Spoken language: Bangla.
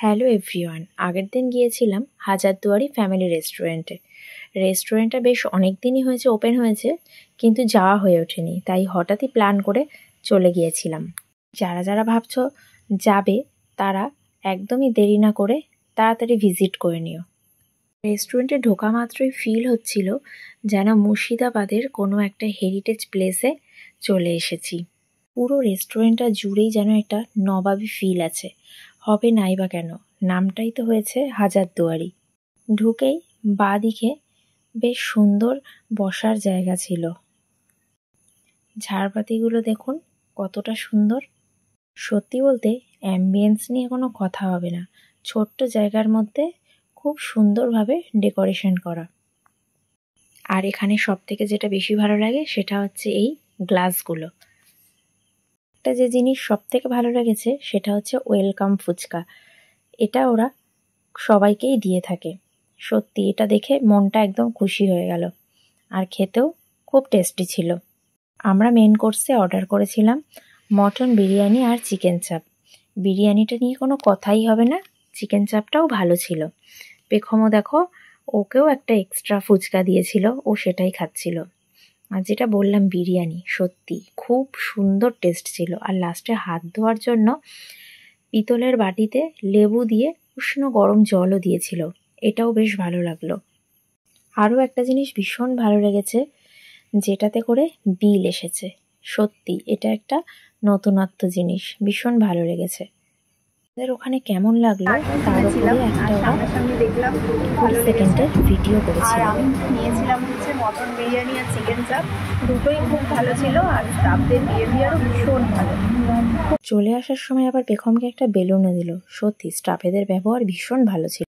হ্যালো এভরিওয়ান, আগের দিন গিয়েছিলাম হাজারদুয়ারি ফ্যামিলি রেস্টুরেন্টে। রেস্টুরেন্টটা বেশ অনেক দিনই হয়েছে ওপেন হয়েছে, কিন্তু যাওয়া হয়ে ওঠেনি, তাই হঠাৎই প্ল্যান করে চলে গিয়েছিলাম। যারা যারা ভাবছো যাবে তারা একদমই দেরি না করে তাড়াতাড়ি ভিজিট করে নিও। রেস্টুরেন্টে ঢোকা মাত্রই ফিল হচ্ছিল যেন মুর্শিদাবাদের কোনো একটা হেরিটেজ প্লেসে চলে এসেছি। পুরো রেস্টুরেন্টটা জুড়েই যেন একটা নবাবী ফিল আছে, হবে নাই বা কেন, নামটাই তো হয়েছে হাজারদুয়ারি। ঢুকেই বাঁ দিকে বেশ সুন্দর বসার জায়গা ছিল। ঝাড়বাতিগুলো দেখুন কতটা সুন্দর। সত্যি বলতে অ্যাম্বিয়েন্স নিয়ে কোনো কথা হবে না, ছোট্ট জায়গার মধ্যে খুব সুন্দরভাবে ডেকোরেশন করা। আর এখানে সবথেকে যেটা বেশি ভালো লাগে সেটা হচ্ছে এই গ্লাসগুলো। একটা যে জিনিস সবথেকে ভালো লেগেছে সেটা হচ্ছে ওয়েলকাম ফুচকা। এটা ওরা সবাইকেই দিয়ে থাকে। সত্যি এটা দেখে মনটা একদম খুশি হয়ে গেল, আর খেতেও খুব টেস্টি ছিল। আমরা মেন কোর্সে অর্ডার করেছিলাম মটন বিরিয়ানি আর চিকেন চাপ। বিরিয়ানিটা নিয়ে কোনো কথাই হবে না, চিকেন চাপটাও ভালো ছিল। পেখমও দেখো, ওকেও একটা এক্সট্রা ফুচকা দিয়েছিল, ও সেটাই খাচ্ছিল। আর যেটা বললাম বিরিয়ানি, সত্যি খুব সুন্দর টেস্ট ছিল। আর লাস্টে হাত ধোয়ার জন্য পিতলের বাটিতে লেবু দিয়ে উষ্ণ গরম জলও দিয়েছিল, এটাও বেশ ভালো লাগলো। আরও একটা জিনিস ভীষণ ভালো লেগেছে, যেটাতে করে বিল এসেছে। সত্যি এটা একটা নতুনত্ব জিনিস, ভীষণ ভালো লেগেছে। ওখানে কেমন লাগলো তার উপরে একটা সামনাসামনি দেখলাম, ফুল সেকেন্ডের ভিডিও করেছিলাম। আর আমি নিয়েছিলাম হচ্ছে মটন বিরিয়ানি আর চিকেন চাপ, দুটোই খুব ভালো ছিল। আর স্টাফদের বিহেভিয়ারও ভীষণ ভালো। চলে আসার সময় আবার পেখমকে একটা বেলুনও দিল। সত্যি স্টাফেদের ব্যবহার ভীষণ ভালো ছিল।